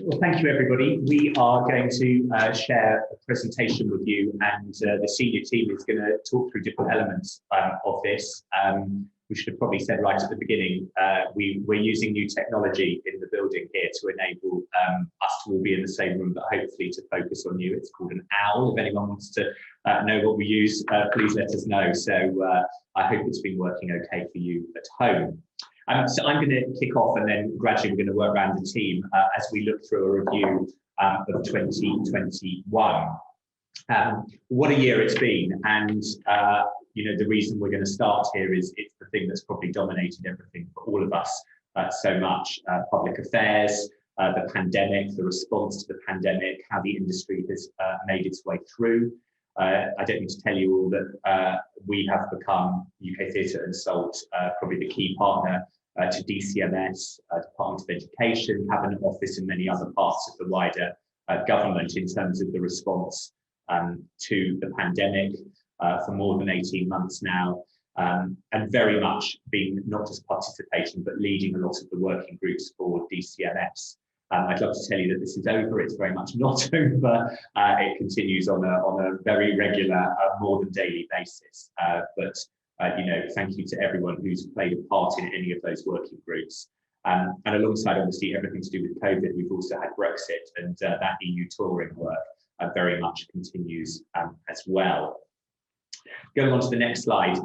Well, thank you, everybody. We are going to share a presentation with you, and the senior team is going to talk through different elements of this. We should have probably said right at the beginning, we're using new technology in the building here to enable us to all be in the same room, but hopefully to focus on you. It's called an OWL. If anyone wants to know what we use, please let us know. So I hope it's been working okay for you at home. So I'm going to kick off, and then gradually we're going to work around the team as we look through a review of 2021. What a year it's been, and you know, the reason we're going to start here is it's the thing that's probably dominated everything for all of us so much: public affairs, the pandemic, the response to the pandemic, how the industry has made its way through. I don't need to tell you all that we have become UK Theatre and Salt, probably the key partner to DCMS, Department of Education, Cabinet Office, and many other parts of the wider government in terms of the response to the pandemic for more than 18 months now, and very much been not just participating but leading a lot of the working groups for DCMS. I'd love to tell you that this is over. It's very much not over. It continues on a very regular, more than daily basis. But you know, thank you to everyone who's played a part in any of those working groups. And alongside, obviously, everything to do with COVID, we've also had Brexit, and that EU touring work very much continues as well. Going on to the next slide.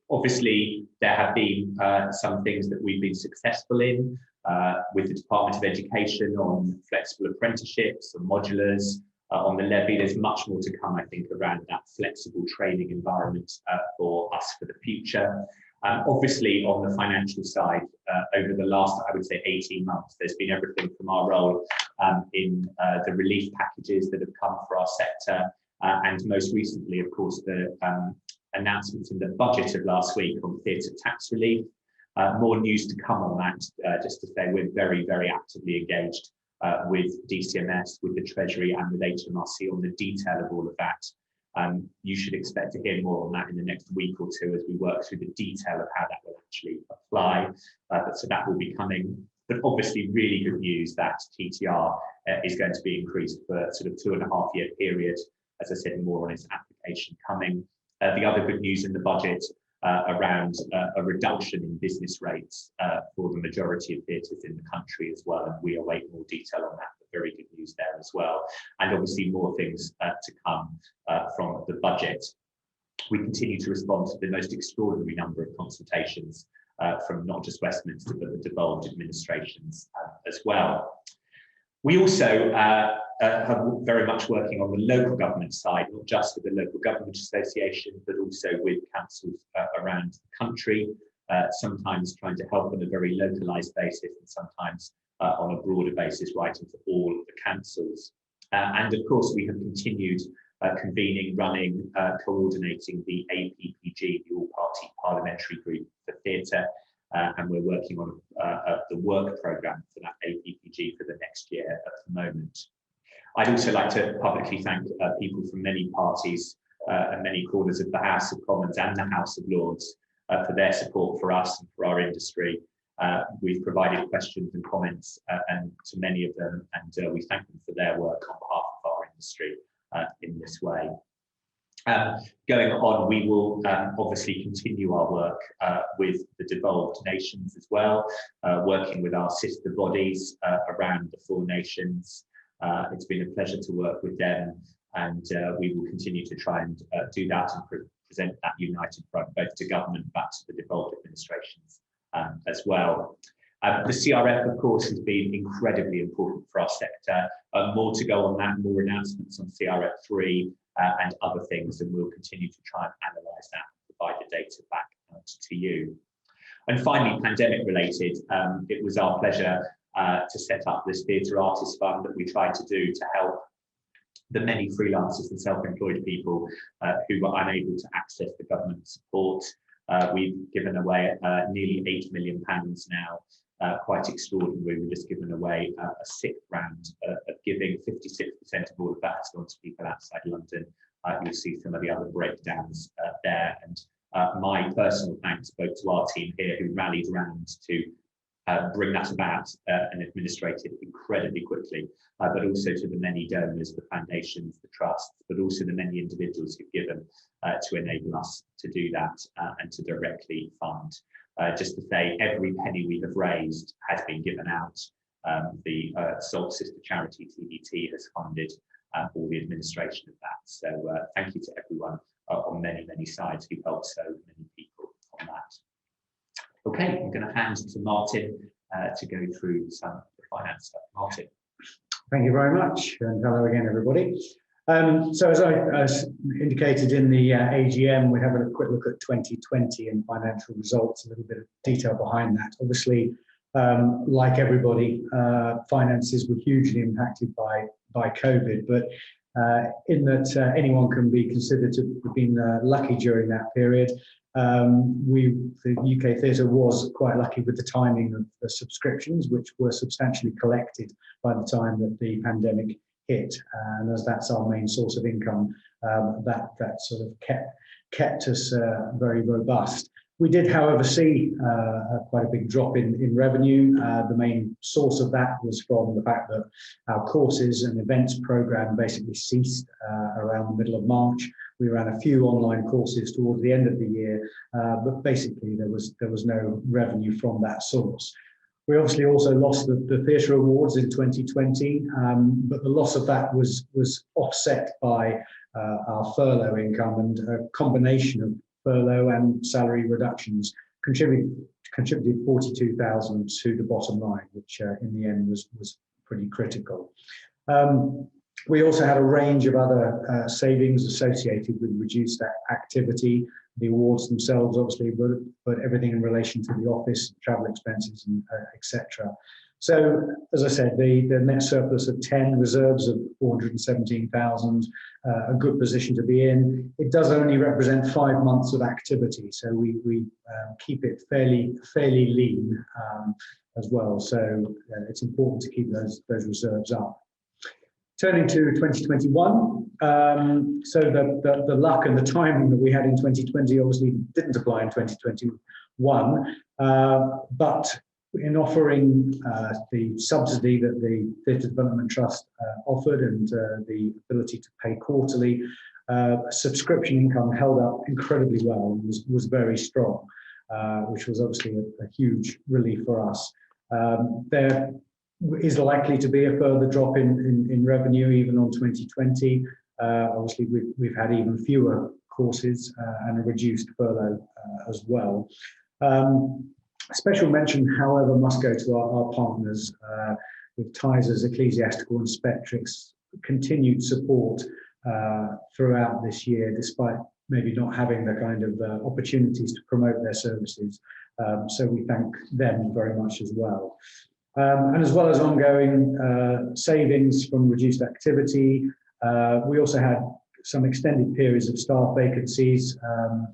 Obviously, there have been some things that we've been successful in with the Department of Education on flexible apprenticeships and modulars. On the levy, there's much more to come, I think, around that flexible training environment for us for the future. Obviously, on the financial side, over the last, I would say, 18 months, there's been everything from our role in the relief packages that have come for our sector, and most recently, of course, the announcements in the budget of last week on theatre tax relief. More news to come on that, just to say we're very, very actively engaged with DCMS, with the Treasury, and with HMRC on the detail of all of that. You should expect to hear more on that in the next week or two as we work through the detail of how that will actually apply. So that will be coming. But obviously, really good news that TTR is going to be increased for sort of 2.5-year period. As I said, more on its application coming. The other good news in the budget around a reduction in business rates for the majority of theatres in the country as well, and we await more detail on that, but very good news there as well. And obviously more things to come from the budget. We continue to respond to the most extraordinary number of consultations from not just Westminster, but the devolved administrations as well. We also have very much working on the local government side, not just with the Local Government Association, but also with councils around the country, sometimes trying to help on a very localised basis and sometimes on a broader basis, writing to all of the councils. And of course, we have continued convening, running, coordinating the APPG, the All-Party Parliamentary Group for Theatre, and we're working on the work programme for that APPG for the next year at the moment. I'd also like to publicly thank people from many parties and many corners of the House of Commons and the House of Lords for their support for us and for our industry. We've provided questions and comments and to many of them, and we thank them for their work on behalf of our industry in this way. Going on, we will obviously continue our work with the devolved nations as well, working with our sister bodies around the 4 nations. It's been a pleasure to work with them, and we will continue to try and do that and present that united front both to government but to the devolved administrations as well. The CRF, of course, has been incredibly important for our sector. More to go on that, more announcements on CRF3 and other things, and we'll continue to try and analyse that and provide the data back to you. And finally, pandemic related, it was our pleasure to set up this Theatre Artists Fund that we tried to do to help the many freelancers and self-employed people who were unable to access the government support. We've given away nearly £8 million now, quite extraordinary. We've just given away a 6th round of giving. 56% of all of that has gone to people outside London. You'll see some of the other breakdowns there. And my personal thanks both to our team here who rallied around to bring that about and administrate it incredibly quickly, but also to the many donors, the foundations, the trusts, but also the many individuals who've given to enable us to do that and to directly fund. Just to say, every penny we have raised has been given out. The Salt Sister Charity TBT has funded all the administration of that. So thank you to everyone on many, many sides who helped so many people on that. Okay, I'm going to hand to Martin to go through some of the finance stuff. Martin. Thank you very much, and hello again, everybody. So as I indicated in the AGM, we have a quick look at 2020 and financial results, a little bit of detail behind that. Obviously, like everybody, finances were hugely impacted by COVID, but in that anyone can be considered to have been lucky during that period. The UK theatre was quite lucky with the timing of the subscriptions, which were substantially collected by the time that the pandemic hit, and as that's our main source of income, that sort of kept us very robust. We did, however, see quite a big drop in revenue. The main source of that was from the fact that our courses and events program basically ceased around the middle of March. We ran a few online courses towards the end of the year, but basically there was no revenue from that source. We obviously also lost the Theatre Awards in 2020, but the loss of that was offset by our furlough income, and a combination of furlough and salary reductions contributed 42,000 to the bottom line, which in the end was pretty critical. We also had a range of other savings associated with reduced activity. The awards themselves, obviously, but everything in relation to the office, travel expenses, and etc. So, as I said, the net surplus of 10, reserves of 417,000, a good position to be in. It does only represent 5 months of activity, so we keep it fairly lean as well. So it's important to keep those reserves up. Turning to 2021, so the luck and the timing that we had in 2020 obviously didn't apply in 2021, but in offering the subsidy that the Theatre Development Trust offered and the ability to pay quarterly, subscription income held up incredibly well and was very strong, which was obviously a huge relief for us. There is likely to be a further drop in revenue even on 2020. Obviously, we've had even fewer courses and a reduced furlough as well. Special mention, however, must go to our partners with Tysers, Ecclesiastical and Spectrix, continued support throughout this year, despite maybe not having the kind of opportunities to promote their services. So we thank them very much as well. And as well as ongoing savings from reduced activity, we also had some extended periods of staff vacancies.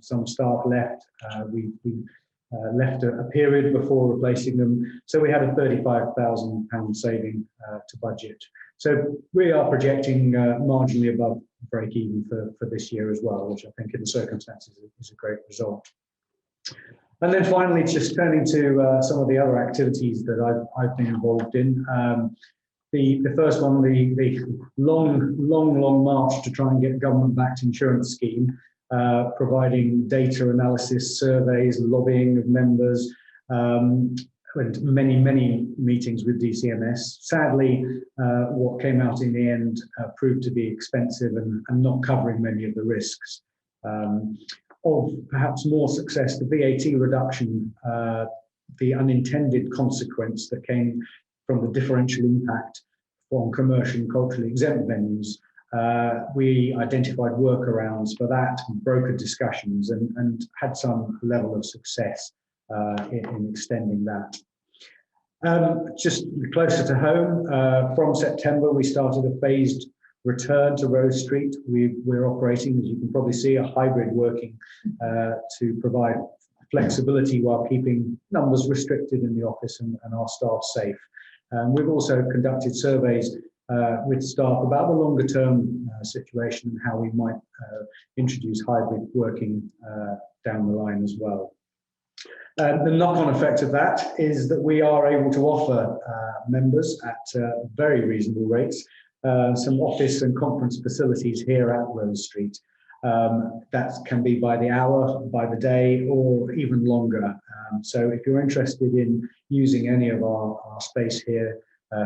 Some staff left. We left a period before replacing them. So we had a £35,000 saving to budget. So we are projecting marginally above break even for this year as well, which I think in the circumstances is a great result. And then finally, just turning to some of the other activities that I've been involved in. The first one, the long march to try and get government-backed insurance scheme, providing data analysis, surveys, lobbying of members, and many meetings with DCMS. Sadly, what came out in the end proved to be expensive and not covering many of the risks. Of perhaps more success, the VAT reduction, the unintended consequence that came from the differential impact on commercial and culturally exempt venues. We identified workarounds for that, brokered discussions, and had some level of success in extending that. Just closer to home, from September, we started a phased return to Rose Street. We're operating, as you can probably see, a hybrid working to provide flexibility while keeping numbers restricted in the office and our staff safe. We've also conducted surveys with staff about the longer term situation and how we might introduce hybrid working down the line as well. The knock-on effect of that is that we are able to offer members at very reasonable rates some office and conference facilities here at Rose Street. That can be by the hour, by the day, or even longer. So if you're interested in using any of our space here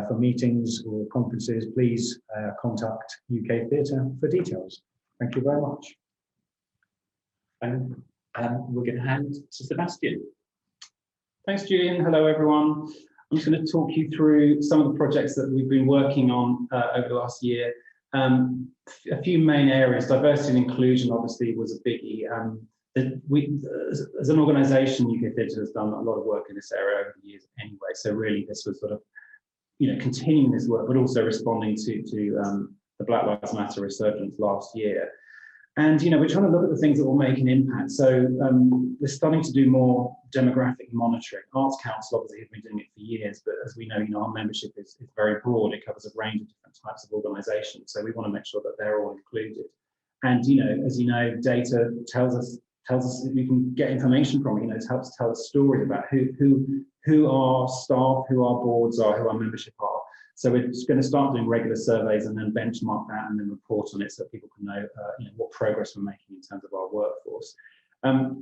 for meetings or conferences, please contact UK Theatre for details. Thank you very much. And we're going to hand to Sebastian. Thanks, Julian. Hello, everyone. I'm just going to talk you through some of the projects that we've been working on over the last year. A few main areas. Diversity and inclusion, obviously, was a biggie. As an organisation, UK Theatre has done a lot of work in this area over the years anyway. So really, this was sort of, continuing this work, but also responding to the Black Lives Matter resurgence last year. And, we're trying to look at the things that will make an impact. So we're starting to do more demographic monitoring. Arts Council obviously has been doing it for years, but as we know, our membership is very broad. It covers a range of different types of organisations. So we want to make sure that they're all included. And, as you know, data tells us that we can get information from. It helps tell us stories about who our staff, who our boards are, who our membership are. So we're just going to start doing regular surveys and then benchmark that and then report on it so people can know, what progress we're making in terms of our workforce.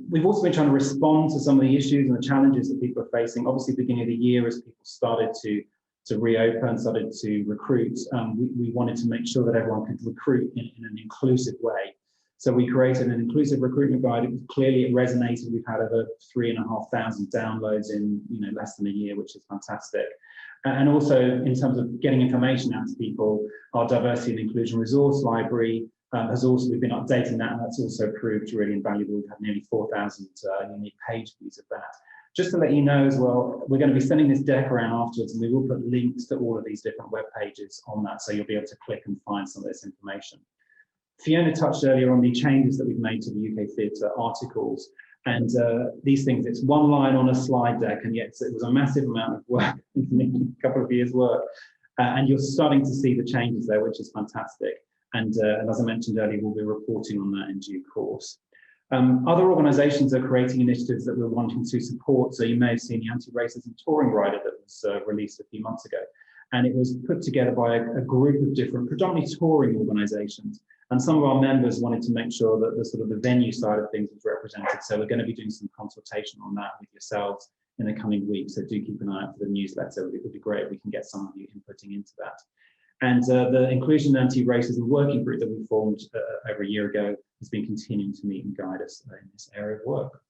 We've also been trying to respond to some of the issues and the challenges that people are facing. Obviously, beginning of the year, as people started to reopen, started to recruit, we wanted to make sure that everyone could recruit in an inclusive way. So we created an inclusive recruitment guide. Clearly, it resonated. We've had over 3,500 downloads in less than a year, which is fantastic. And also, in terms of getting information out to people, our diversity and inclusion resource library we've been updating that, and that's also proved really invaluable. We've had nearly 4,000 unique page views of that. Just to let you know as well, we're going to be sending this deck around afterwards, and we will put links to all of these different web pages on that, so you'll be able to click and find some of this information. Fiona touched earlier on the changes that we've made to the UK Theatre articles. And these things, it's one line on a slide deck, and yet it was a massive amount of work, a couple of years' work. And you're starting to see the changes there, which is fantastic. And as I mentioned earlier, we'll be reporting on that in due course. Other organisations are creating initiatives that we're wanting to support. So you may have seen the Anti-Racism Touring Rider that was released a few months ago. And it was put together by a group of different, predominantly touring organisations. And some of our members wanted to make sure that the venue side of things was represented. So we're going to be doing some consultation on that with yourselves in the coming weeks. So do keep an eye out for the newsletter. It would be great if we can get some of you inputting into that. And the Inclusion and Anti-Racism Working Group that we formed over a year ago has been continuing to meet and guide us in this area of work.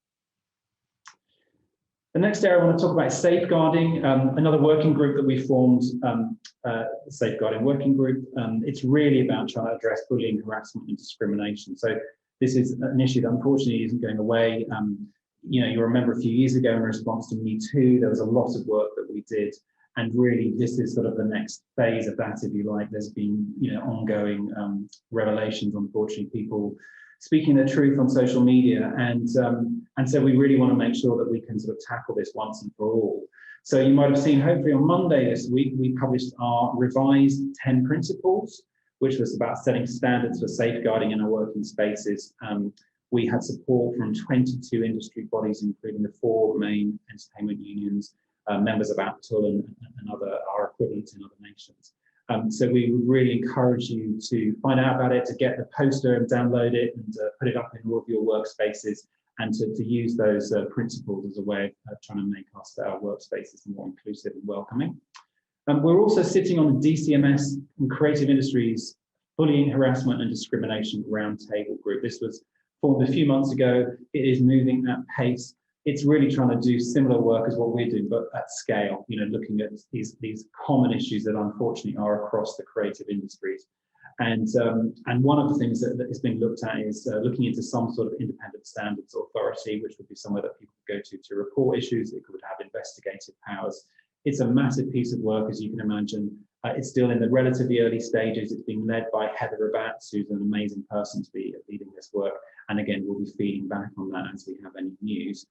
The next area I want to talk about is safeguarding, another working group that we formed, the Safeguarding Working Group. It's really about trying to address bullying, harassment and discrimination. So this is an issue that unfortunately isn't going away. You remember a few years ago in response to Me Too, there was a lot of work that we did. And really, this is sort of the next phase of that, if you like. There's been, ongoing revelations, unfortunately, people speaking the truth on social media. And so we really want to make sure that we can sort of tackle this once and for all. So you might have seen, hopefully on Monday this week, we published our revised 10 principles, which was about setting standards for safeguarding in our working spaces. We had support from 22 industry bodies, including the 4 main entertainment unions, members of APTL and our equivalents in other nations. So we would really encourage you to find out about it, to get the poster and download it and put it up in all of your workspaces, and to use those principles as a way of trying to make our workspaces more inclusive and welcoming. We're also sitting on the DCMS and Creative Industries Bullying, Harassment and Discrimination Roundtable Group. This was formed a few months ago. It is moving at pace. It's really trying to do similar work as what we're doing, but at scale, looking at these common issues that unfortunately are across the creative industries. And one of the things that is being looked at is looking into some sort of independent standards authority, which would be somewhere that people could go to report issues. It could have investigative powers. It's a massive piece of work, as you can imagine. It's still in the relatively early stages. It's being led by Heather Rabatz, who's an amazing person to be leading this work. And again, we'll be feeding back on that as we have any news.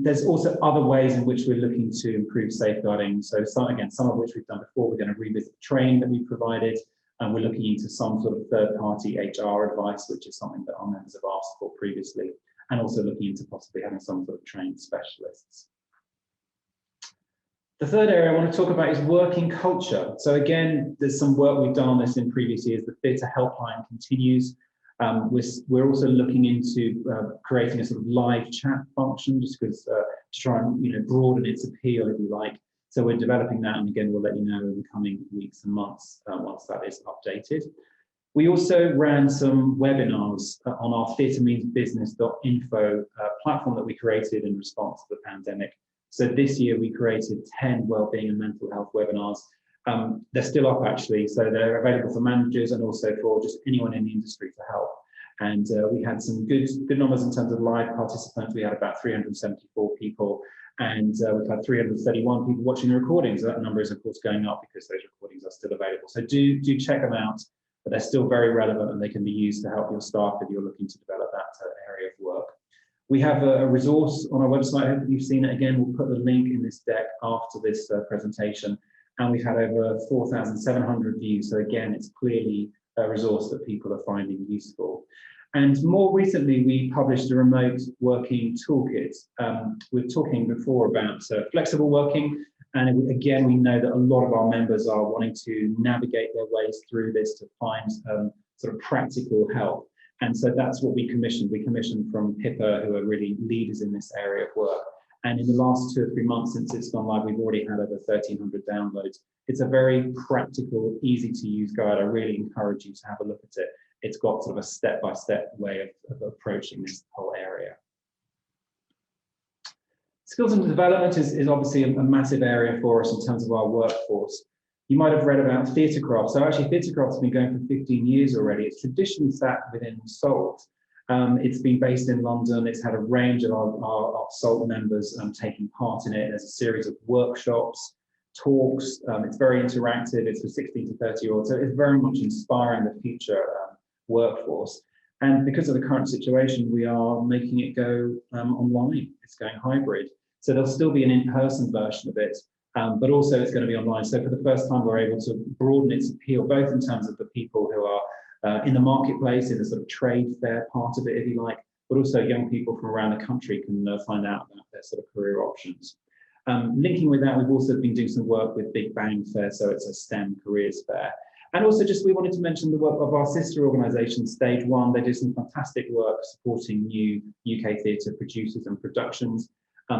There's also other ways in which we're looking to improve safeguarding. So some of which we've done before. We're going to revisit the training that we provided, and we're looking into some sort of third-party HR advice, which is something that our members have asked for previously. and also looking into possibly having some sort of trained specialists. The third area I want to talk about is working culture. So again, there's some work we've done on this in previous years. The Theatre Helpline continues. We're also looking into creating a sort of live chat function, just because to try and broaden its appeal, if you like. So we're developing that, and again, we'll let you know in the coming weeks and months once that is updated. We also ran some webinars on our theatremeansbusiness.info platform that we created in response to the pandemic. So this year we created 10 wellbeing and mental health webinars. They're still up actually, so they're available for managers and also for just anyone in the industry to help. And we had some good numbers in terms of live participants. We had about 374 people, and we've had 331 people watching the recordings. So that number is of course going up because those recordings are still available. So do check them out, but they're still very relevant and they can be used to help your staff if you're looking to develop that area of work. We have a resource on our website. I hope you've seen it. Again, we'll put the link in this deck after this presentation. And we've had over 4,700 views. So again, it's clearly a resource that people are finding useful. And more recently, we published a remote working toolkit. We're talking before about flexible working. And again, we know that a lot of our members are wanting to navigate their ways through this to find sort of practical help. And so that's what we commissioned. We commissioned from Pippa, who are really leaders in this area of work. And in the last 2 or 3 months since it's gone live, we've already had over 1,300 downloads. It's a very practical, easy to use guide. I really encourage you to have a look at it. It's got sort of a step-by-step way of approaching this whole area. Skills and development is obviously a massive area for us in terms of our workforce. You might have read about Theatrecraft. So actually Theatrecraft's been going for 15 years already. It's traditionally sat within SALT. It's been based in London. It's had a range of our SALT members taking part in it. There's a series of workshops, talks. It's very interactive. It's for 16 to 30-year-olds. So it's very much inspiring the future workforce. And because of the current situation, we are making it go online. It's going hybrid. So there'll still be an in-person version of it, but also it's going to be online. So for the first time, we're able to broaden its appeal, both in terms of the people who are in the marketplace, in the sort of trade fair part of it, if you like, but also young people from around the country can find out about their sort of career options. Linking with that, we've also been doing some work with Big Bang Fair, so it's a STEM careers fair. And also just we wanted to mention the work of our sister organisation, Stage One. They do some fantastic work supporting new UK theatre producers and productions.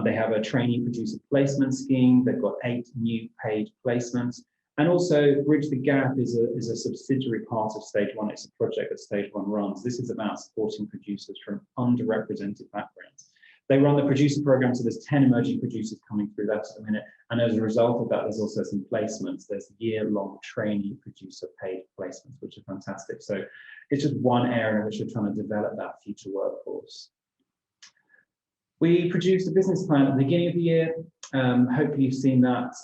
They have a trainee producer placement scheme. They've got 8 new paid placements. And also Bridge the Gap is a subsidiary part of Stage One. It's a project that Stage One runs. This is about supporting producers from underrepresented backgrounds. They run the producer program, so there's 10 emerging producers coming through that at the minute. And as a result of that, there's also some placements. There's year-long trainee producer paid placements, which are fantastic. So it's just one area in which we're trying to develop that future workforce. We produced a business plan at the beginning of the year. Hopefully you've seen that.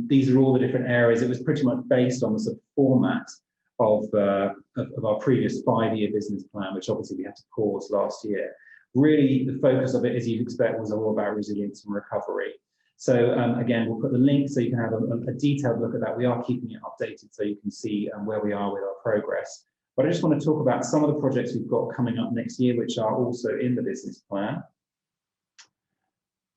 These are all the different areas. It was pretty much based on the sort of format of our previous 5-year business plan, which obviously we had to pause last year. Really, the focus of it, as you'd expect, was all about resilience and recovery. So again, we'll put the link so you can have a detailed look at that. We are keeping it updated so you can see where we are with our progress. But I just want to talk about some of the projects we've got coming up next year, which are also in the business plan.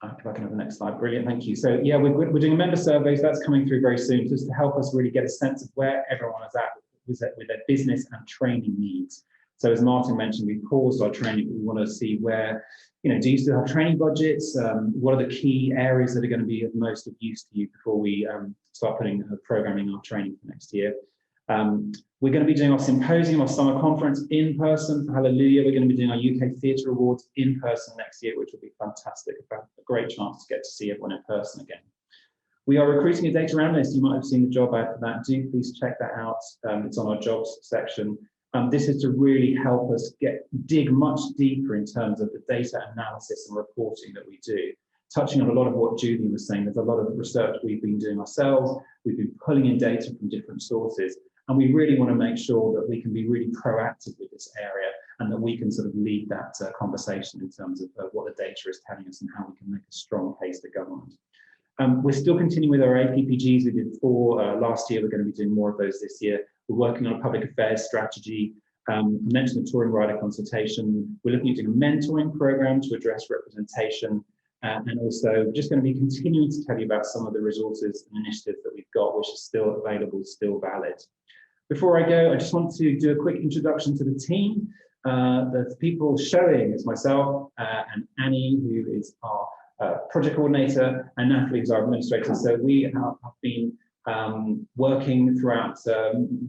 If I can have the next slide. Brilliant, thank you. So yeah, we're doing a member survey, so that's coming through very soon, just to help us really get a sense of where everyone is at with their business and training needs. So as Martin mentioned, we paused our training, but we want to see where, do you still have training budgets? What are the key areas that are going to be of most of use to you before we start programming our training for next year? We're going to be doing our symposium, our summer conference in person. Hallelujah. We're going to be doing our UK Theatre Awards in person next year, which will be fantastic. A great chance to get to see everyone in person again. We are recruiting a data analyst. You might have seen the job ad for that. Do please check that out. It's on our jobs section. This is to really help us dig much deeper in terms of the data analysis and reporting that we do. Touching on a lot of what Julian was saying, there's a lot of research we've been doing ourselves. We've been pulling in data from different sources. And we really want to make sure that we can be really proactive with this area and that we can sort of lead that conversation in terms of what the data is telling us and how we can make a strong case to government. We're still continuing with our APPGs. We did 4 last year. We're going to be doing more of those this year. We're working on a public affairs strategy. I mentioned the touring rider consultation. We're looking at doing a mentoring program to address representation, and also just going to be continuing to tell you about some of the resources and initiatives that we've got, which are still available, still valid. Before I go, I just want to do a quick introduction to the team. The people showing is myself and Annie, who is our project coordinator, and Natalie, who's our administrator. So we have been working throughout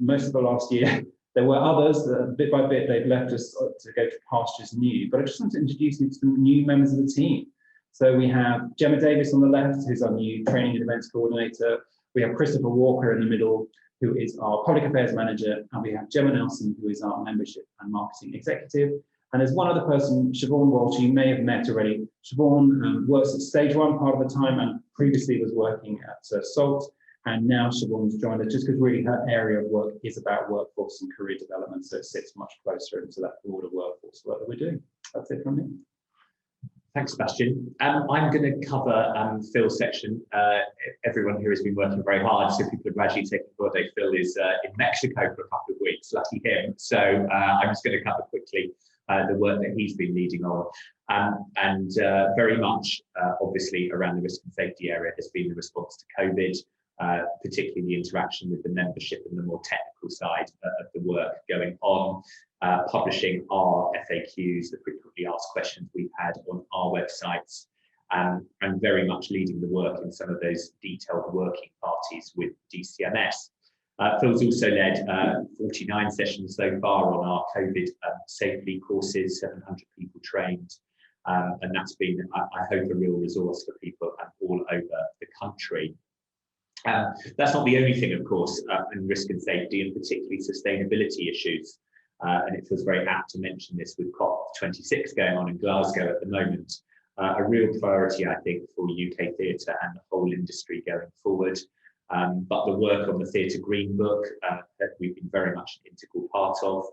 most of the last year. There were others that bit by bit they've left us to go to pastures new, but I just want to introduce you to the new members of the team. So we have Gemma Davis on the left, who's our new training and events coordinator. We have Christopher Walker in the middle, who is our public affairs manager, and we have Gemma Nelson, who is our membership and marketing executive. And there's one other person, Siobhan Walsh, you may have met already. Siobhan works at Stage 1 part of the time and previously was working at SALT. And now Siobhan's joined us just because really her area of work is about workforce and career development. So it sits much closer into that broader workforce work that we're doing. That's it from me. Thanks, Sebastian. I'm going to cover Phil's section. Everyone here has been working very hard, so people are gradually taking holiday. Phil is in Mexico for a couple of weeks, lucky him. So I'm just going to cover quickly the work that he's been leading on. And very much, obviously, around the risk and safety area has been the response to COVID, particularly the interaction with the membership and the more technical side of the work going on, publishing our FAQs, the frequently asked questions we've had on our websites, and very much leading the work in some of those detailed working parties with DCMS. Phil's also led 49 sessions so far on our COVID safety courses, 700 people trained, and that's been, I hope, a real resource for people all over the country. That's not the only thing, of course, in risk and safety, and particularly sustainability issues. And it feels very apt to mention this with COP26 going on in Glasgow at the moment. A real priority, I think, for UK theatre and the whole industry going forward. But the work on the Theatre Green Book that we've been very much an integral part of.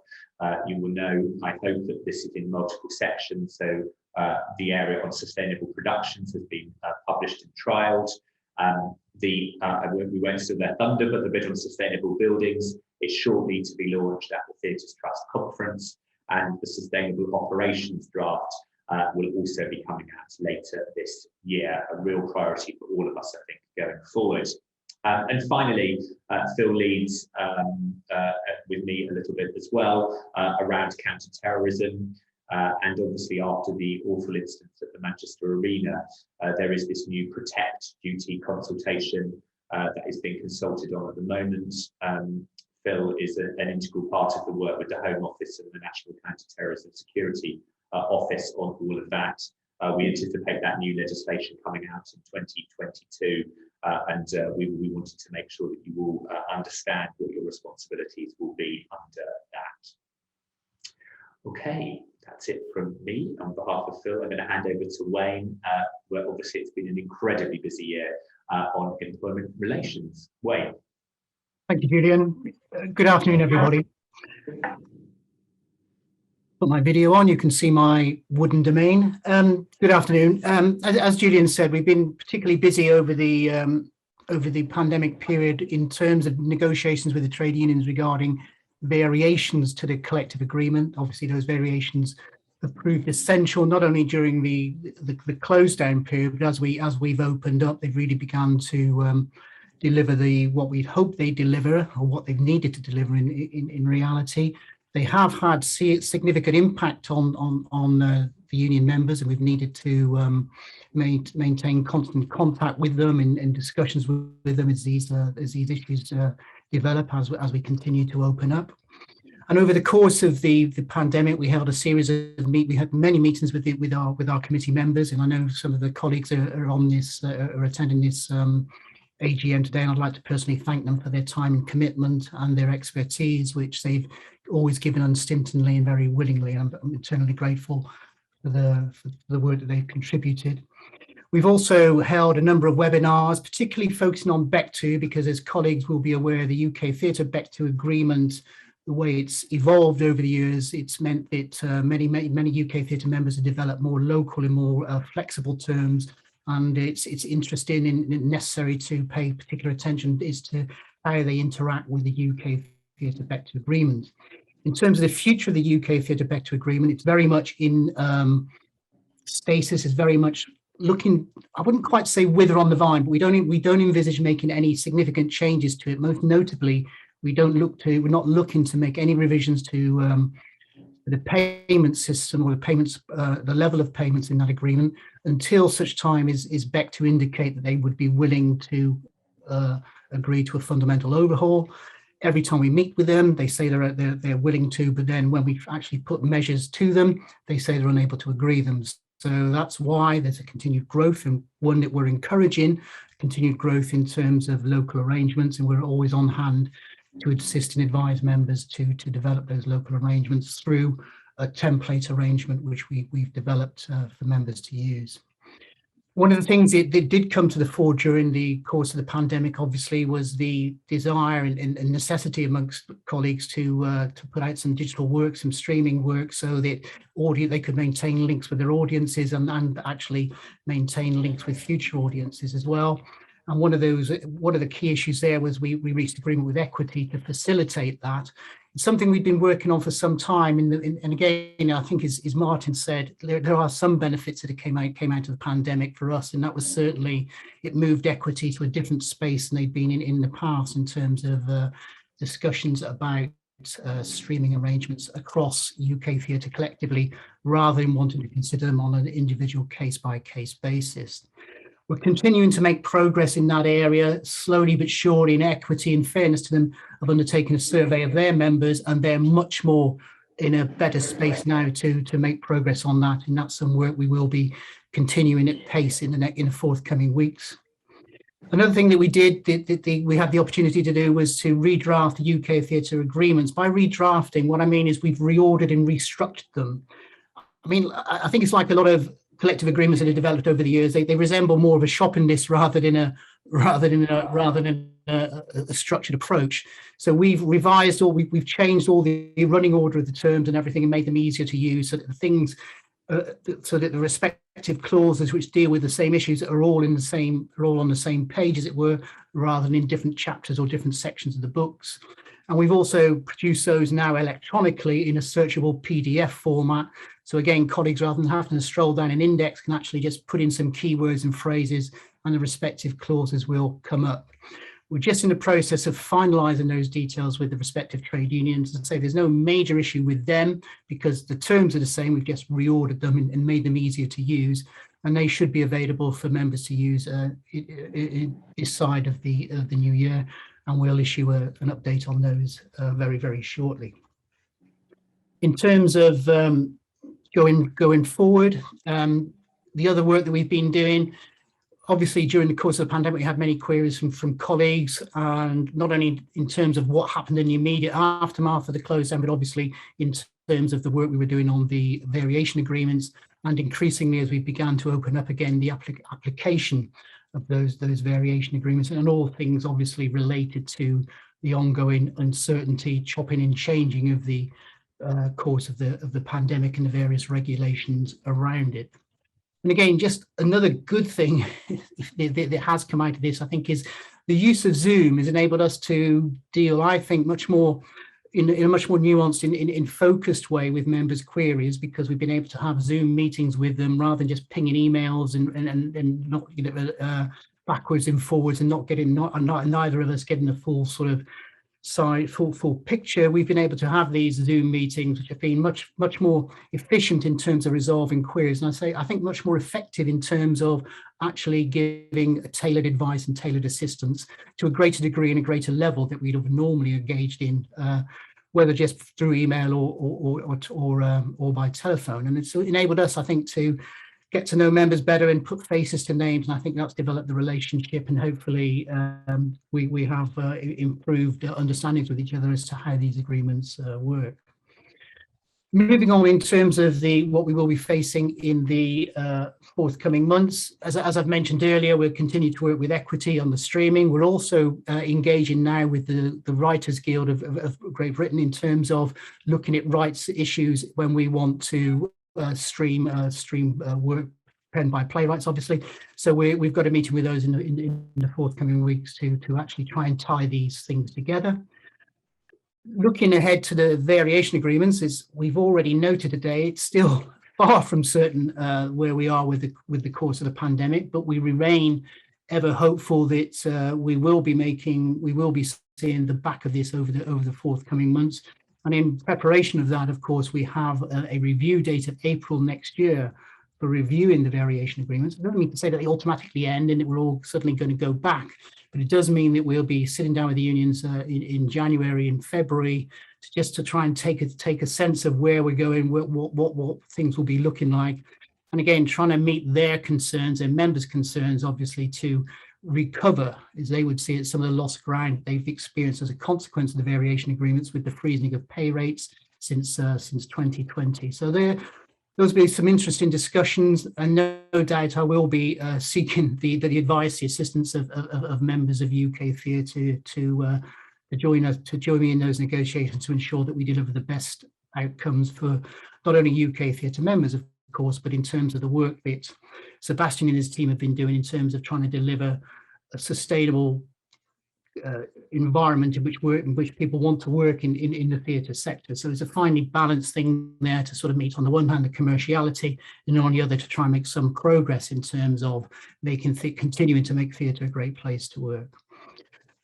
You will know, I hope, that this is in multiple sections. So the area on sustainable productions has been published and trialled. We won't steal their thunder, but the bit on sustainable buildings is shortly to be launched at the Theatres Trust conference, and the sustainable operations draft will also be coming out later this year, a real priority for all of us, I think, going forward. And finally, Phil leads with me a little bit as well around counter-terrorism. And obviously, after the awful incident at the Manchester Arena, there is this new Protect duty consultation that is being consulted on at the moment. Phil is an integral part of the work with the Home Office and the National Counter-Terrorism Security Office on all of that. We anticipate that new legislation coming out in 2022, and we wanted to make sure that you all understand what your responsibilities will be under that. Okay. That's it from me. On behalf of Phil, I'm going to hand over to Wayne, where obviously it's been an incredibly busy year on employment relations. Wayne. Thank you, Julian. Good afternoon, everybody. Put my video on, you can see my wooden domain. Good afternoon. As Julian said, we've been particularly busy over the pandemic period in terms of negotiations with the trade unions regarding variations to the collective agreement. Obviously, those variations have proved essential not only during the close down period, but as we've opened up, they've really begun to deliver what we'd hoped they'd deliver, or what they've needed to deliver in reality. They have had significant impact on the union members, and we've needed to maintain constant contact with them and discussions with them as these issues develop as we continue to open up. And over the course of the pandemic, we held a series of we had many meetings with our committee members, and I know some of the colleagues are on this are attending this AGM today, and I'd like to personally thank them for their time and commitment and their expertise, which they've always given unstintingly and very willingly. And I'm eternally grateful for the work that they've contributed. We've also held a number of webinars, particularly focusing on BEC2, because as colleagues will be aware, the UK Theatre BEC2 agreement, the way it's evolved over the years, it's meant that many UK theatre members have developed more local and more flexible terms, and it's interesting and necessary to pay particular attention as to how they interact with the UK Theatre BEC2 agreement. In terms of the future of the UK Theatre Vector Agreement, it's very much in stasis, is very much looking, I wouldn't quite say wither on the vine, but we don't envisage making any significant changes to it. Most notably, we're not looking to make any revisions to the payment system or the payments, the level of payments in that agreement until such time is Beck to indicate that they would be willing to agree to a fundamental overhaul. Every time we meet with them, they say they're willing to, but then when we actually put measures to them, they say they're unable to agree them. So that's why there's a continued growth, and one that we're encouraging, continued growth in terms of local arrangements, and we're always on hand to assist and advise members to develop those local arrangements through a template arrangement which we've developed for members to use. One of the things that did come to the fore during the course of the pandemic, obviously, was the desire and necessity amongst colleagues to put out some digital work, some streaming work, so that they could maintain links with their audiences and actually maintain links with future audiences as well. And one of the key issues there was we reached agreement with Equity to facilitate that. It's something we've been working on for some time, and again, I think as Martin said, there are some benefits that came out of the pandemic for us, and that was certainly, it moved Equity to a different space than they'd been in the past in terms of discussions about streaming arrangements across UK theatre collectively, rather than wanting to consider them on an individual case-by-case basis. We're continuing to make progress in that area, slowly but surely. In Equity, in fairness to them, have undertaken a survey of their members, and they're much more in a better space now to make progress on that. And that's some work we will be continuing at pace in the forthcoming weeks. Another thing that we did, we had the opportunity to do, was to redraft the UK theatre agreements. By redrafting, what I mean is we've reordered and restructured them. I mean, I think it's like a lot of collective agreements that have developed over the years. They resemble more of a shopping list rather than a structured approach. So we've revised or we've changed all the running order of the terms and everything, and made them easier to use, so that the things, so that the respective clauses which deal with the same issues are all on the same page, as it were, rather than in different chapters or different sections of the books. And we've also produced those now electronically in a searchable PDF format. So again, colleagues, rather than having to stroll down an index, can actually just put in some keywords and phrases, and the respective clauses will come up. We're just in the process of finalising those details with the respective trade unions, and say there's no major issue with them because the terms are the same. We've just reordered them and made them easier to use, and they should be available for members to use this side of the new year. And we'll issue an update on those very, very shortly. In terms of going forward, the other work that we've been doing, obviously during the course of the pandemic, we had many queries from colleagues, and not only in terms of what happened in the immediate aftermath of the close down, but obviously in terms of the work we were doing on the variation agreements, and increasingly as we began to open up again the application of those variation agreements, and all things obviously related to the ongoing uncertainty, chopping and changing of the course of the pandemic and the various regulations around it. And again, just another good thing that has come out of this, I think, is the use of Zoom has enabled us to deal, I think, much more in a much more nuanced, in focused way with members' queries, because we've been able to have Zoom meetings with them rather than just pinging emails and not, you know, backwards and forwards, and neither of us getting the full sort of full picture. We've been able to have these Zoom meetings, which have been much more efficient in terms of resolving queries, and I think much more effective in terms of actually giving a tailored advice and tailored assistance to a greater degree and a greater level that we'd have normally engaged in, whether just through email or by telephone. And it's enabled us, I think, to get to know members better and put faces to names, and I think that's developed the relationship, and hopefully we have improved understandings with each other as to how these agreements work. Moving on in terms of what we will be facing in the forthcoming months, as I've mentioned earlier, we'll continue to work with Equity on the streaming. We're also engaging now with the Writers Guild of Great Britain in terms of looking at rights issues when we want to stream work penned by playwrights, obviously. So we've got a meeting with those in the forthcoming weeks to actually try and tie these things together. looking ahead to the variation agreements, as we've already noted today, it's still far from certain where we are with the course of the pandemic, but we remain ever hopeful that we will be seeing the back of this over the forthcoming months. And in preparation of that, of course, we have a review date of April next year for reviewing the variation agreements. I don't mean to say that they automatically end and that we're all suddenly going to go back, but it does mean that we'll be sitting down with the unions in January and February just to try and take a sense of where we're going, what things will be looking like. And again, trying to meet their concerns and members' concerns, obviously, to recover, as they would see it, some of the lost ground they've experienced as a consequence of the variation agreements with the freezing of pay rates since 2020. So those will be some interesting discussions, and no doubt I will be seeking the advice, the assistance of members of UK Theatre to join me in those negotiations to ensure that we deliver the best outcomes for not only UK Theatre members, of course, but in terms of the work that Sebastian and his team have been doing in terms of trying to deliver a sustainable environment in which people want to work in the theatre sector. So it's a finely balanced thing there to sort of meet on the one hand the commerciality, and on the other to try and make some progress in terms of continuing to make theatre a great place to work.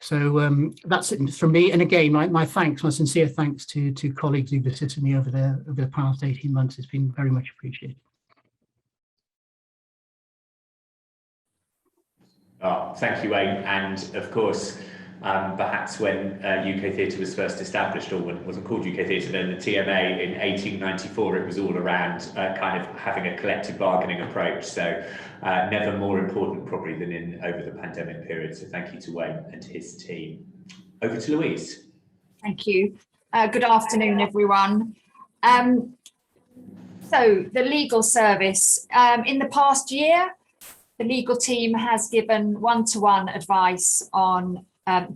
So that's it from me. And again, my sincere thanks to colleagues who've assisted me over the past 18 months. It's been very much appreciated. Oh, thank you, Wayne. And of course, perhaps when UK Theatre was first established, or when it wasn't called UK Theatre, then the TMA in 1894, it was all around kind of having a collective bargaining approach. So never more important probably than over the pandemic period. So thank you to Wayne and his team. Over to Louise. Thank you. Good afternoon, everyone. So the legal service, in the past year, the legal team has given one-to-one advice on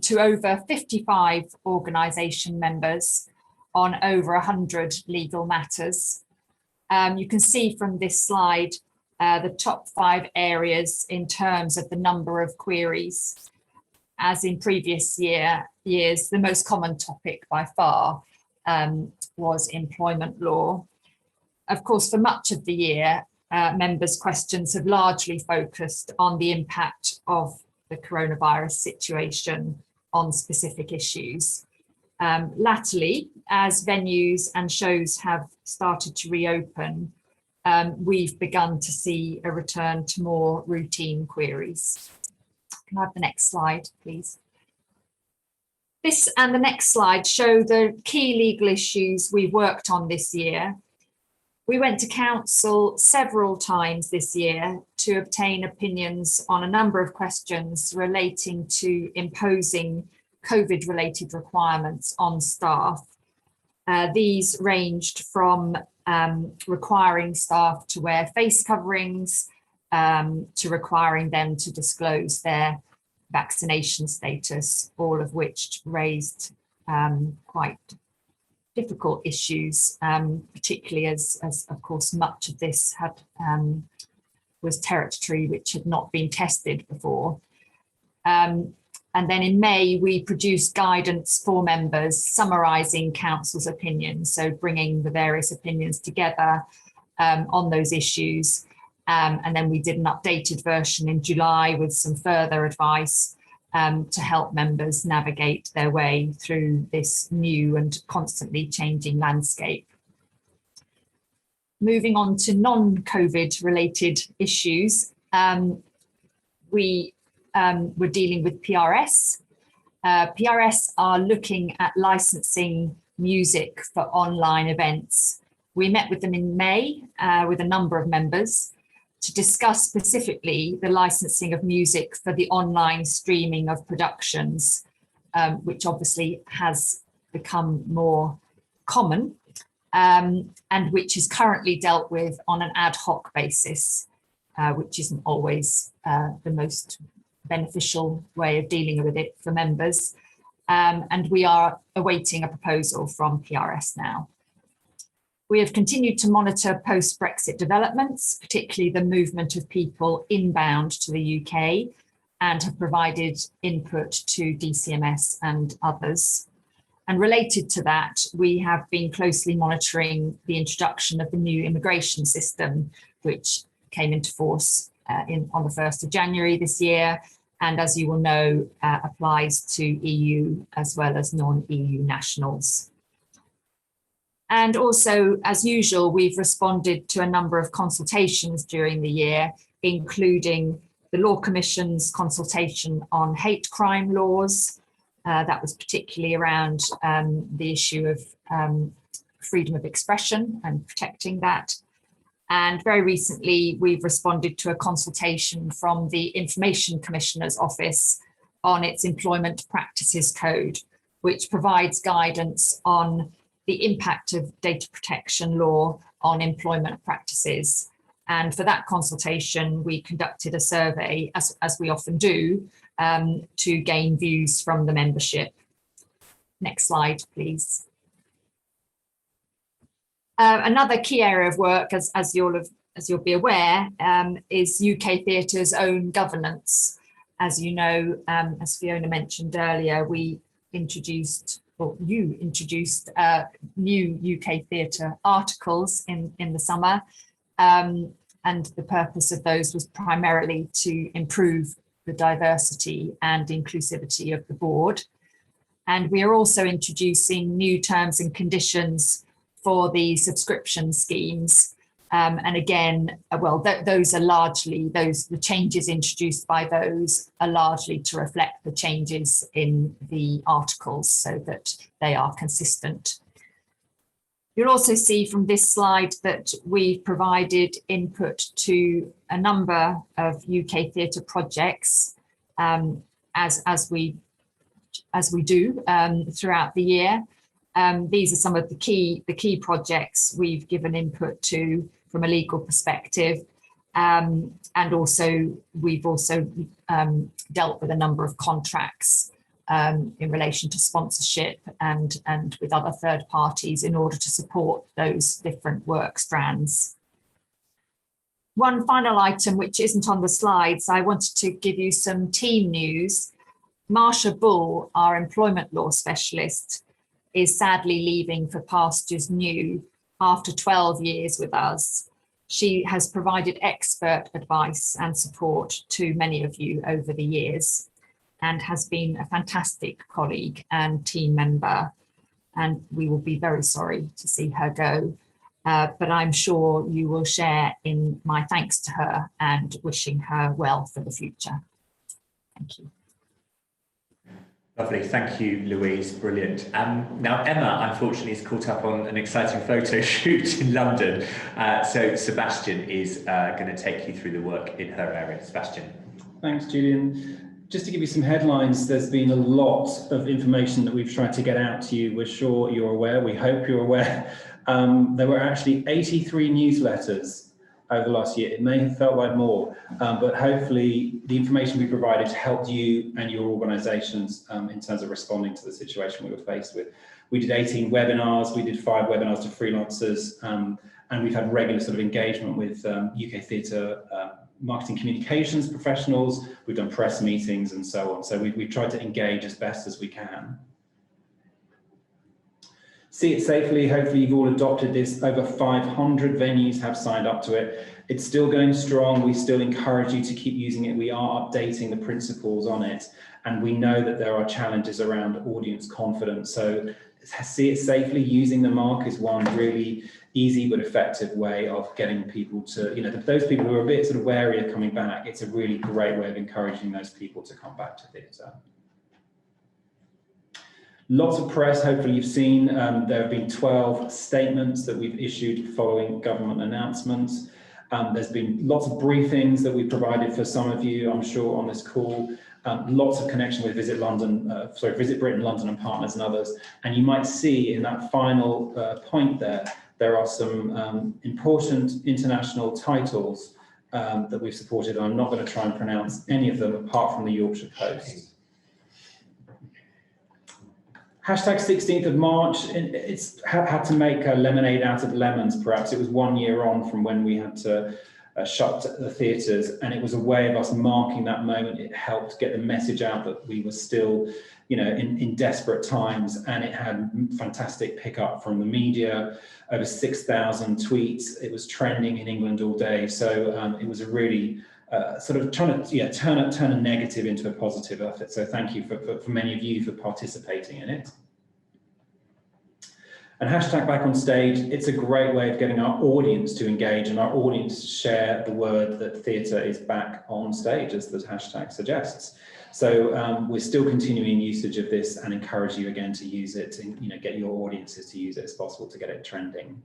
to over 55 organisation members on over 100 legal matters. You can see from this slide the top 5 areas in terms of the number of queries. As in previous years, the most common topic by far was employment law. Of course, for much of the year, members' questions have largely focused on the impact of the coronavirus situation on specific issues. Latterly, as venues and shows have started to reopen, we've begun to see a return to more routine queries. Can I have the next slide, please? This and the next slide show the key legal issues we've worked on this year. We went to council several times this year to obtain opinions on a number of questions relating to imposing COVID-related requirements on staff. These ranged from requiring staff to wear face coverings, to requiring them to disclose their vaccination status, all of which raised quite difficult issues, particularly as of course much of this had was territory which had not been tested before. And then in May, we produced guidance for members summarising council's opinions, so bringing the various opinions together on those issues. And then we did an updated version in July with some further advice to help members navigate their way through this new and constantly changing landscape. Moving on to non-COVID related issues, we were dealing with PRS. PRS are looking at licensing music for online events. We met with them in May with a number of members to discuss specifically the licensing of music for the online streaming of productions, which obviously has become more common and which is currently dealt with on an ad hoc basis, which isn't always the most beneficial way of dealing with it for members. And we are awaiting a proposal from PRS now. We have continued to monitor post-Brexit developments, particularly the movement of people inbound to the UK, and have provided input to DCMS and others. And related to that, we have been closely monitoring the introduction of the new immigration system, which came into force on the 1st of January this year, and as you will know, applies to EU as well as non-EU nationals. And also, as usual, we've responded to a number of consultations during the year, including the Law Commission's consultation on hate crime laws. That was particularly around the issue of freedom of expression and protecting that. And very recently, we've responded to a consultation from the Information Commissioner's Office on its Employment Practices Code, which provides guidance on the impact of data protection law on employment practices. And for that consultation, we conducted a survey, as we often do, to gain views from the membership. Next slide, please. Another key area of work, as you'll be aware, is UK Theatre's own governance. As you know, as Fiona mentioned earlier, you introduced new UK Theatre articles in the summer, and the purpose of those was primarily to improve the diversity and inclusivity of the board. And we are also introducing new terms and conditions for the subscription schemes. And again, those are largely, the changes introduced by those are largely to reflect the changes in the articles so that they are consistent. You'll also see from this slide that we've provided input to a number of UK theatre projects as we do throughout the year. These are some of the key projects we've given input to from a legal perspective, and also we've also dealt with a number of contracts in relation to sponsorship and with other third parties in order to support those different work strands. One final item, which isn't on the slides, I wanted to give you some team news. Marsha Bull, our employment law specialist, is sadly leaving for pastures new after 12 years with us. She has provided expert advice and support to many of you over the years and has been a fantastic colleague and team member. And we will be very sorry to see her go. But I'm sure you will share in my thanks to her and wishing her well for the future. Thank you. Lovely, thank you, Louise, brilliant. Now Emma, unfortunately, is caught up on an exciting photo shoot in London. So Sebastian is going to take you through the work in her area. Sebastian. Thanks, Julian. Just to give you some headlines, there's been a lot of information that we've tried to get out to you. We're sure you're aware, we hope you're aware. There were actually 83 newsletters over the last year. It may have felt like more, but hopefully the information we provided helped you and your organisations in terms of responding to the situation we were faced with. We did 18 webinars, we did 5 webinars to freelancers, and we've had regular sort of engagement with UK Theatre marketing communications professionals. We've done press meetings and so on. So we've tried to engage as best as we can. See it safely. Hopefully you've all adopted this. Over 500 venues have signed up to it. It's still going strong. We still encourage you to keep using it. We are updating the principles on it. And we know that there are challenges around audience confidence. So see it safely. Using the mark is one really easy but effective way of getting people to, those people who are a bit sort of wary of coming back, it's a really great way of encouraging those people to come back to theatre. Lots of press, hopefully you've seen. There have been 12 statements that we've issued following government announcements. There's been lots of briefings that we provided for some of you, I'm sure, on this call. Lots of connection with Visit Britain, London and Partners and others. And you might see in that final point there are some important international titles that we've supported. I'm not going to try and pronounce any of them apart from the Yorkshire Post. Hashtag 16th of March, it's had to make a lemonade out of lemons, perhaps. It was 1 year on from when we had to shut the theatres, and it was a way of us marking that moment. It helped get the message out that we were still you know, in desperate times, and it had fantastic pickup from the media, over 6,000 tweets. It was trending in England all day. So it was a really sort of trying to turn a negative into a positive effort. So thank you for many of you for participating in it. And hashtag back on stage, it's a great way of getting our audience to engage and our audience to share the word that theatre is back on stage, as the hashtag suggests. So we're still continuing usage of this and encourage you again to use it and, you know, get your audiences to use it as possible to get it trending.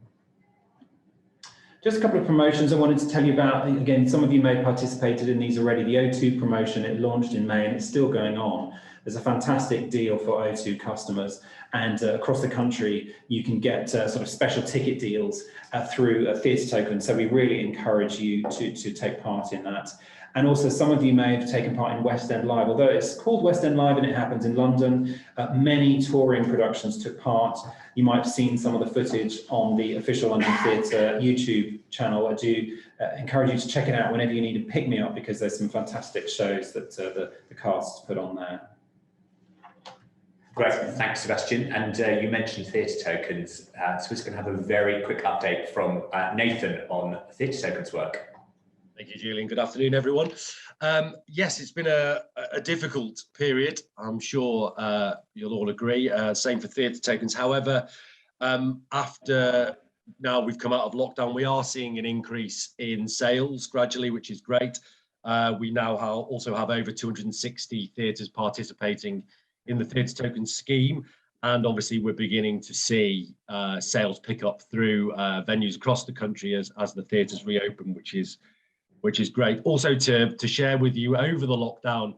Just a couple of promotions I wanted to tell you about. Again, some of you may have participated in these already. The O2 promotion, it launched in May and it's still going on. There's a fantastic deal for O2 customers, and across the country you can get sort of special ticket deals through a theatre token. So we really encourage you to take part in that. And also some of you may have taken part in West End Live. Although it's called West End Live and it happens in London, many touring productions took part. You might have seen some of the footage on the official London Theatre YouTube channel. I do encourage you to check it out whenever you need to pick me up, because there's some fantastic shows that the cast put on there. Great, thanks Sebastian. And you mentioned theatre tokens, so we're going to have a very quick update from Nathan on theatre tokens work. Thank you, Julian. Good afternoon, everyone. Yes, it's been a difficult period. I'm sure you'll all agree. Same for theatre tokens. However, after now we've come out of lockdown, we are seeing an increase in sales gradually, which is great. We now also have over 260 theatres participating in the theatre token scheme. And obviously we're beginning to see sales pick up through venues across the country as the theatres reopen, which is great. Also to share with you, over the lockdown,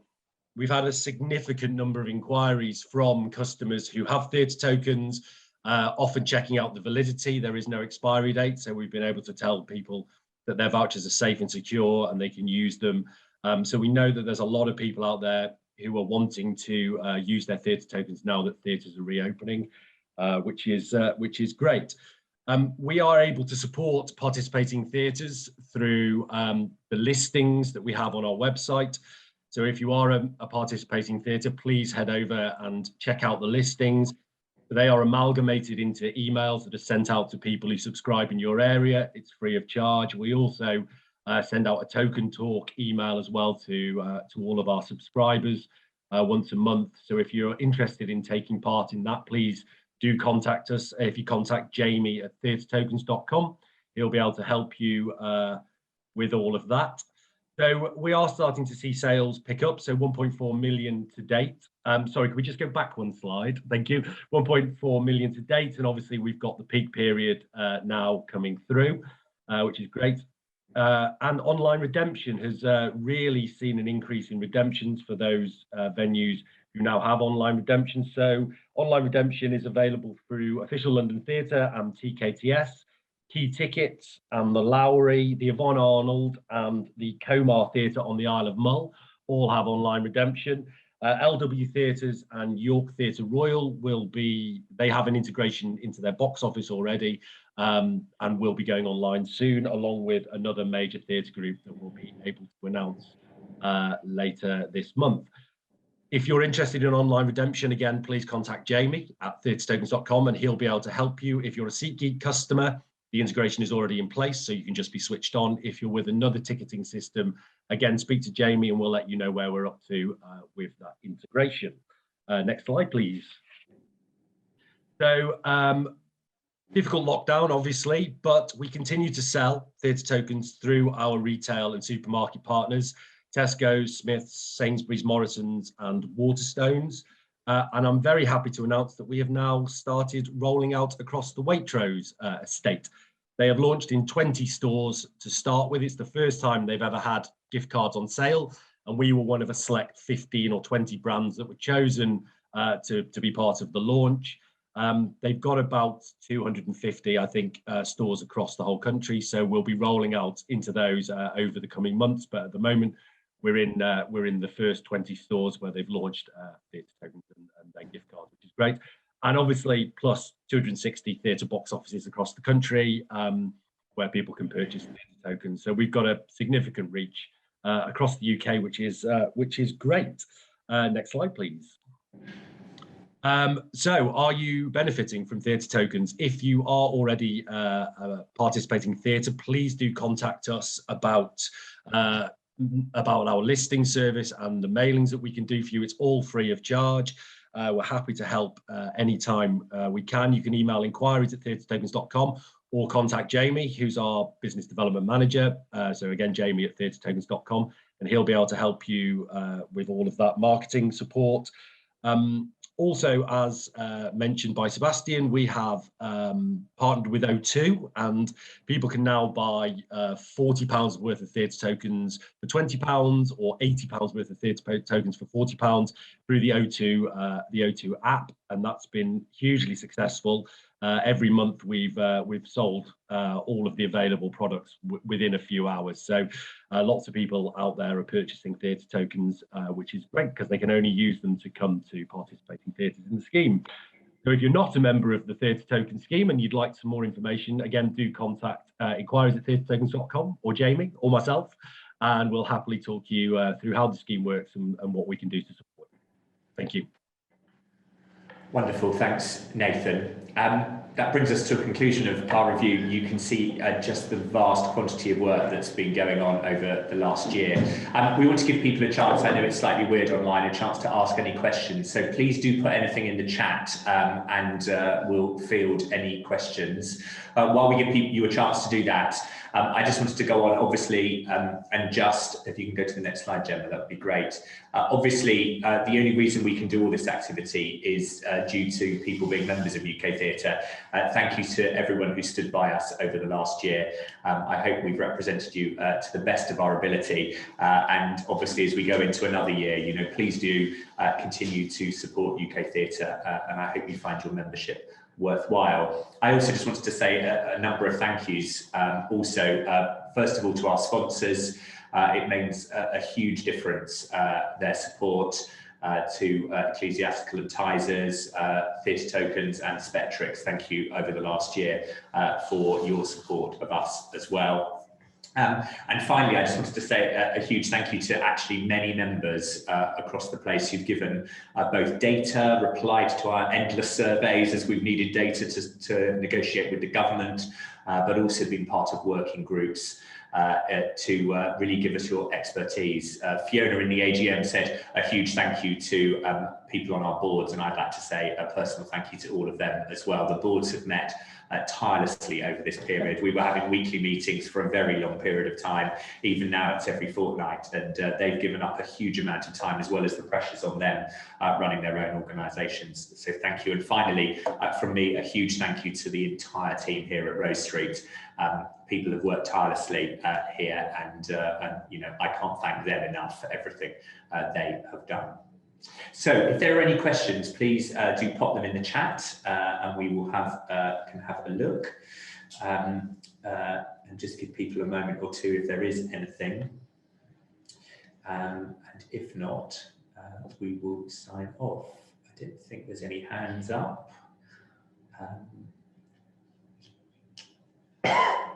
we've had a significant number of inquiries from customers who have theatre tokens, often checking out the validity. There is no expiry date, so we've been able to tell people that their vouchers are safe and secure and they can use them. So we know that there's a lot of people out there who are wanting to use their theatre tokens now that theatres are reopening, which is great. We are able to support participating theatres through the listings that we have on our website. So if you are a participating theatre, please head over and check out the listings. They are amalgamated into emails that are sent out to people who subscribe in your area. It's free of charge. We also send out a token talk email as well to all of our subscribers once a month. So if you're interested in taking part in that, please do contact us. If you contact Jamie at theatretokens.com, he'll be able to help you with all of that. So we are starting to see sales pick up. So 1.4 million to date. Sorry, can we just go back one slide? Thank you. 1.4 million to date. And obviously we've got the peak period now coming through, which is great. And online redemption has really seen an increase in redemptions for those venues who now have online redemption. So online redemption is available through Official London Theatre and TKTS, Key Tickets and the Lowry, the Yvonne Arnold and the Comar Theatre on the Isle of Mull all have online redemption. LW Theatres and York Theatre Royal they have an integration into their box office already, and will be going online soon, along with another major theatre group that we'll be able to announce later this month. If you're interested in online redemption, again, please contact Jamie at theatretokens.com and he'll be able to help you. If you're a SeatGeek customer, the integration is already in place, so you can just be switched on. If you're with another ticketing system, again, speak to Jamie and we'll let you know where we're up to with that integration. Next slide, please. So, difficult lockdown, obviously, but we continue to sell theatre tokens through our retail and supermarket partners, Tesco's, Smith's, Sainsbury's, Morrison's and Waterstones. And I'm very happy to announce that we have now started rolling out across the Waitrose estate. They have launched in 20 stores to start with. It's the first time they've ever had gift cards on sale, and we were one of a select 15 or 20 brands that were chosen to be part of the launch. They've got about 250, I think, stores across the whole country, so we'll be rolling out into those over the coming months. But at the moment, we're in the first 20 stores where they've launched theatre tokens and their gift cards, which is great. And obviously, plus 260 theatre box offices across the country where people can purchase theatre tokens. So we've got a significant reach across the UK, which is great. Next slide, please. So are you benefiting from theatre tokens? If you are already participating in theatre, please do contact us about our listing service and the mailings that we can do for you. It's all free of charge. We're happy to help anytime we can. You can email inquiries@theatretokens.com or contact Jamie, who's our business development manager. So again, Jamie at theatretokens.com, and he'll be able to help you with all of that marketing support. Also, as mentioned by Sebastian, we have partnered with O2, and people can now buy £40 worth of theatre tokens for £20 or £80 worth of theatre tokens for £40 through the O2 app, and that's been hugely successful. Every month we've sold all of the available products within a few hours. So lots of people out there are purchasing theatre tokens, which is great because they can only use them to come to participating theatres in the scheme. So if you're not a member of the theatre token scheme and you'd like some more information, again, do contact inquiries@theatretokens.com or Jamie or myself, and we'll happily talk to you through how the scheme works and what we can do to support you. Thank you. Wonderful, thanks, Nathan. That brings us to a conclusion of our review. You can see just the vast quantity of work that's been going on over the last year. We want to give people a chance, I know it's slightly weird online, a chance to ask any questions. So please do put anything in the chat and we'll field any questions. While we give you a chance to do that, I just wanted to go on, obviously, and just, if you can go to the next slide, Gemma, that would be great. Obviously, the only reason we can do all this activity is due to people being members of UK Theatre. Thank you to everyone who stood by us over the last year. I hope we've represented you to the best of our ability. And obviously, as we go into another year, you know, please do continue to support UK Theatre, and I hope you find your membership worthwhile. I also just wanted to say a number of thank yous. First of all, to our sponsors. It makes a huge difference, their support to Ecclesiastical Advertisers, Theatre Tokens and Spectrix. Thank you over the last year for your support of us as well. And finally, I just wanted to say a huge thank you to actually many members across the place who've given both data, replied to our endless surveys as we've needed data to negotiate with the government, but also been part of working groups to really give us your expertise. Fiona in the AGM said a huge thank you to people on our boards, and I'd like to say a personal thank you to all of them as well. The boards have met tirelessly over this period. We were having weekly meetings for a very long period of time. Even now it's every fortnight, and they've given up a huge amount of time, as well as the pressures on them running their own organisations. So thank you. And finally, from me, a huge thank you to the entire team here at Rose Street. People have worked tirelessly here, and you know, I can't thank them enough for everything they have done. So if there are any questions, please do pop them in the chat, and we will can have a look and just give people a moment or two if there is anything. And if not, we will sign off. I don't think there's any hands up.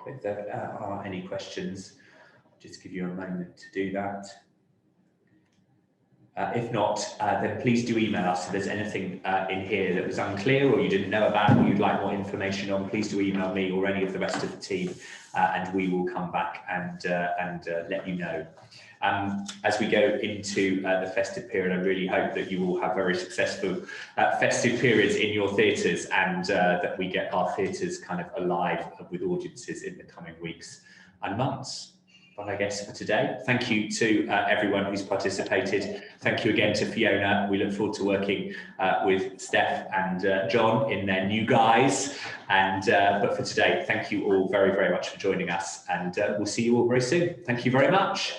If there are any questions, just give you a moment to do that. If not, then please do email us if there's anything in here that was unclear or you didn't know about or you'd like more information on. Please do email me or any of the rest of the team, and we will come back and let you know. As we go into the festive period, I really hope that you all have very successful festive periods in your theatres, and that we get our theatres kind of alive with audiences in the coming weeks and months. But I guess for today, thank you to everyone who's participated. Thank you again to Fiona. We look forward to working with Steph and John in their new guise. And but for today, thank you all very, very much for joining us, and we'll see you all very soon. Thank you very much.